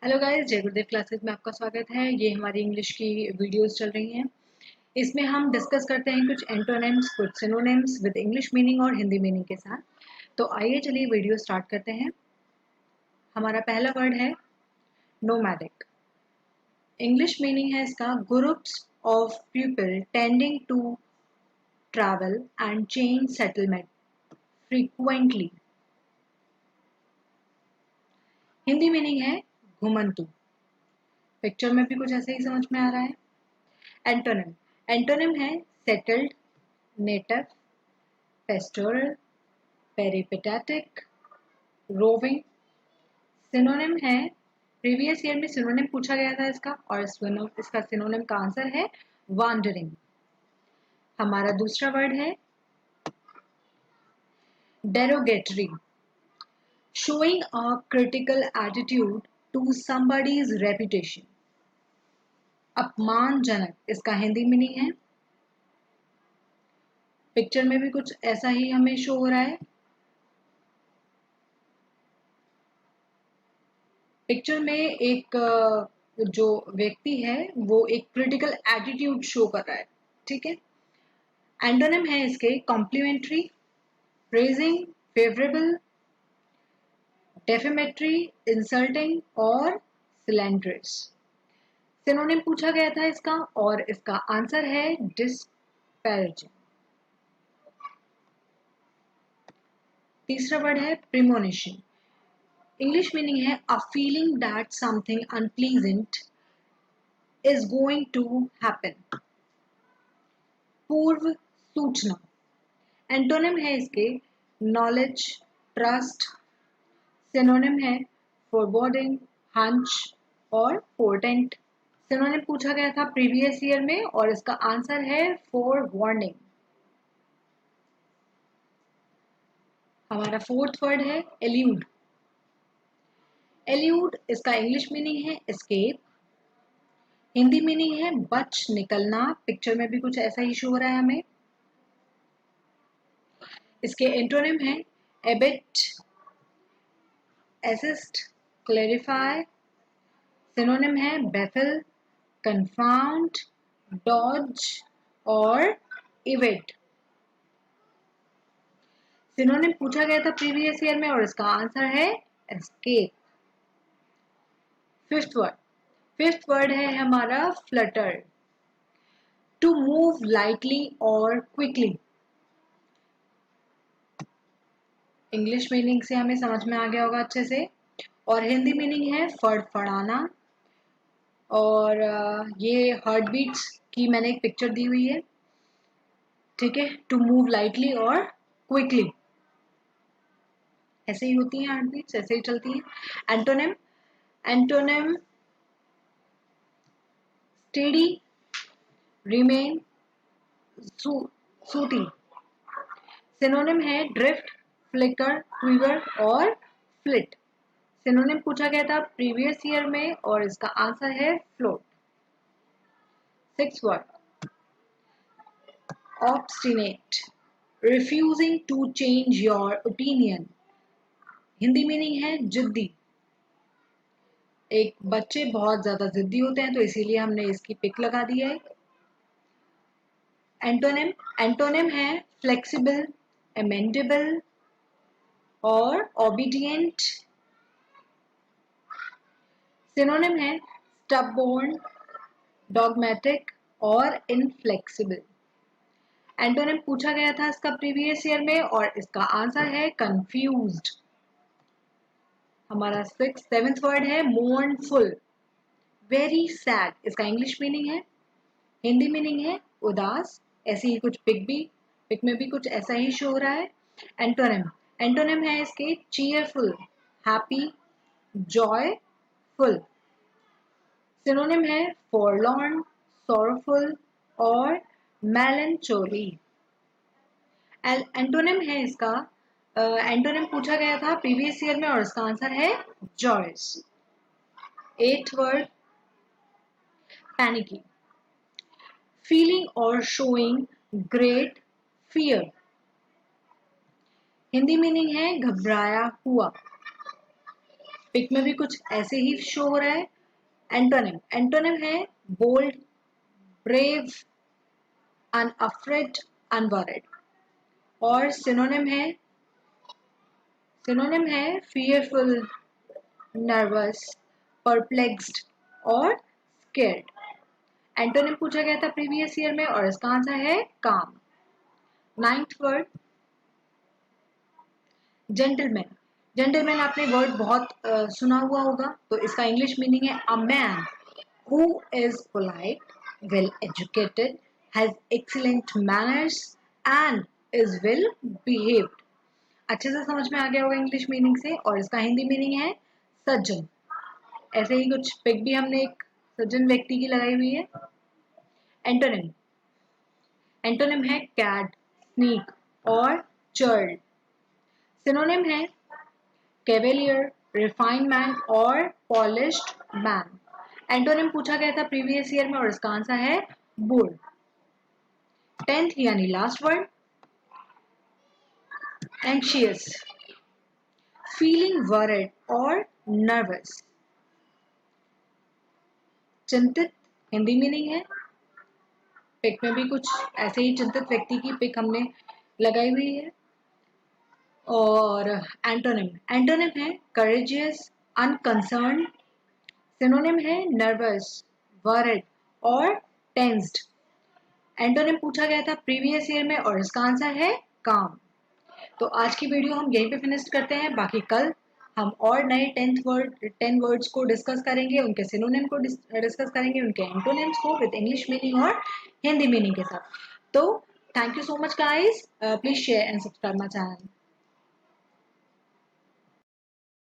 Hello guys, जय गुरुदेव classes में आपका स्वागत है। ये हमारी इंग्लिश की वीडियोस चल रही हैं। इसमें हम डिस्कस करते हैं कुछ एंटोनिम्स, कुछ सिनोनिम्स विद इंग्लिश मीनिंग और हिंदी मीनिंग के साथ। तो आइए चलिए वीडियो स्टार्ट करते हैं। हमारा पहला वर्ड है नोमैडिक। इंग्लिश मीनिंग है इसका groups of people tending to travel and change settlement frequently. Hindi meaning है घुमंतु। पिक्चर में भी कुछ ऐसे ही समझ में आ रहा है। एंटोनिम एंटोनिम है settled, native, pastoral, peripatetic, roving. Synonym है, प्रीवियस ईयर में सिनोनिम पूछा गया था इसका, और इसका सिनोनिम का आंसर है वांडरिंग। हमारा दूसरा वर्ड है derogatory, showing a critical attitude to somebody's reputation. अपमानजनक इसका हिंदी मीनिंग है। पिक्चर में भी कुछ ऐसा ही हमें शो हो रहा है। पिक्चर में एक जो व्यक्ति है वो एक क्रिटिकल एटीट्यूड शो कर रहा है। ठीक है। एंटोनिम है इसके complimentary, praising, favourable, defamatory, insulting और स्लैंडरस। सिनोनिम पूछा गया था इसका, और इसका आंसर है डिस्पैरेजिंग। तीसरा वर्ड है प्रीमोनिशन। इंग्लिश मीनिंग है a feeling that something unpleasant is going to happen. पूर्व सूचना। एंटोनिम है इसके नॉलेज, ट्रस्ट। सिनोनिम है फोरबोर्डिंग, हंच और पोर्टेंट। सिनोनिम पूछा गया था प्रीवियस ईयर में, और इसका आंसर है फोर वार्निंग। हमारा फोर्थ वर्ड है एल्यूड। एल्यूड इसका इंग्लिश मीनिंग है एस्केप। हिंदी मीनिंग है बच निकलना। पिक्चर में भी कुछ ऐसा ही शो हो रहा है हमें। इसके एंटोनिम है एबिट, असिस्ट, क्लैरिफाई। सिनोनिम है बेफिल, कंफाउंड, डॉज और इवेट। सिनोनिम पूछा गया था प्रीवियस ईयर में, और इसका आंसर है एस्केप। फिफ्थ वर्ड है हमारा फ्लटर, टू मूव लाइटली और क्विकली। इंग्लिश मीनिंग से हमें समझ में आ गया होगा अच्छे से, और हिंदी मीनिंग है फड़फड़ाना। और ये हार्ट बीट्स की मैंने एक पिक्चर दी हुई है। ठीक है, टू मूव लाइटली और क्विकली ऐसे ही होती हैं हार्ट बीट्स, ऐसे ही चलती हैं। एंटोनिम स्टेडी, रिमेन, सूटी। सिनोनिम है ड्रिफ्ट, फ्लिकर, क्वीवर और फ्लिट। सिनोनिम पूछा गया था प्रीवियस ईयर में, और इसका आंसर है float. Six word obstinate, refusing to change your opinion. Hindi meaning है जिद्दी। एक बच्चे बहुत ज्यादा जिद्दी होते हैं, तो इसीलिए हमने इसकी पिक लगा दी है। एंटोनिम है फ्लेक्सिबल, अमेंडेबल और ओबीडिएंट। सिनोनिम है स्टबबोर्न, डॉगमेटिक और इनफ्लेक्सिबल। एंटोनिम पूछा गया था इसका प्रीवियस ईयर में, और इसका आंसर है कंफ्यूज्ड। हमारा सेवेंथ वर्ड है मोurnफुल, वेरी सैड। इसका इंग्लिश मीनिंग है, हिंदी मीनिंग है उदास। ऐसी ही कुछ पिक में भी कुछ ऐसा ही शो हो रहा है। एंटोनिम है इसके चीयरफुल, हैप्पी, जॉयफुल। सिनोनिम है फॉरलॉर्न, सॉरोफुल और मेलनचोली। एंटोनिम है इसका, एंटोनिम पूछा गया था प्रीवियस ईयर में, और इसका आंसर है जॉयस। एट वर्ड पैनिकी, फीलिंग और showing great fear. Hindi meaning है घबराया हुआ। पिक में भी कुछ ऐसे ही शो हो रहा है। एंटोनिम, एंटोनिम है बोल्ड, ब्रेव, अनअफ्रेड, अनवरिड। और सिनोनिम है फियरफुल, नर्वस, परप्लेक्स्ड और स्केर्ड। एंटोनिम पूछा गया था प्रीवियस ईयर में और इसका आंसर है काम। 9th word gentleman. जेंटलमैन आपने वर्ड बहुत सुना हुआ होगा, तो इसका इंग्लिश मीनिंग है a man who is polite, well educated, has excellent manners and is well behaved. अच्छे से समझ में आ गया होगा इंग्लिश मीनिंग से। और इसका हिंदी मीनिंग है सज्जन। ऐसे ही कुछ पिक भी हमने एक सज्जन व्यक्ति की लगाई हुई है। एंटोनिम, एंटोनिम है कैड, स्नीक और चर्ल। सिनोनिम है कैवेलियर, रिफाइंड मैन और पॉलिश्ड मैन। एंटोनिम पूछा गया था प्रीवियस ईयर में और इसका आंसर है बुल। 10th यानी last word anxious, feeling worried और नर्वस। चिंतित हिंदी मीनिंग है। पिक में भी कुछ ऐसे ही चिंतित व्यक्ति की पिक हमने लगाई हुई है। और एंटोनिम, एंटोनिम है करेजियस, अनकंसर्न। सिनोनिम है नर्वस, वरिड और टेंस्ड। एंटोनिम पूछा गया था प्रीवियस ईयर में और इसका आंसर है काम। तो आज की वीडियो हम यहीं पे फिनिश करते हैं। बाकी कल हम और नए 10 वर्ड्स को डिस्कस करेंगे, उनके सिनोनिम को डिस्कस करेंगे, उनके एंटोनिम्स को विद इंग्लिश मीनिंग और हिंदी मीनिंग के साथ। तो thank you so much guys, please share and subscribe my channel.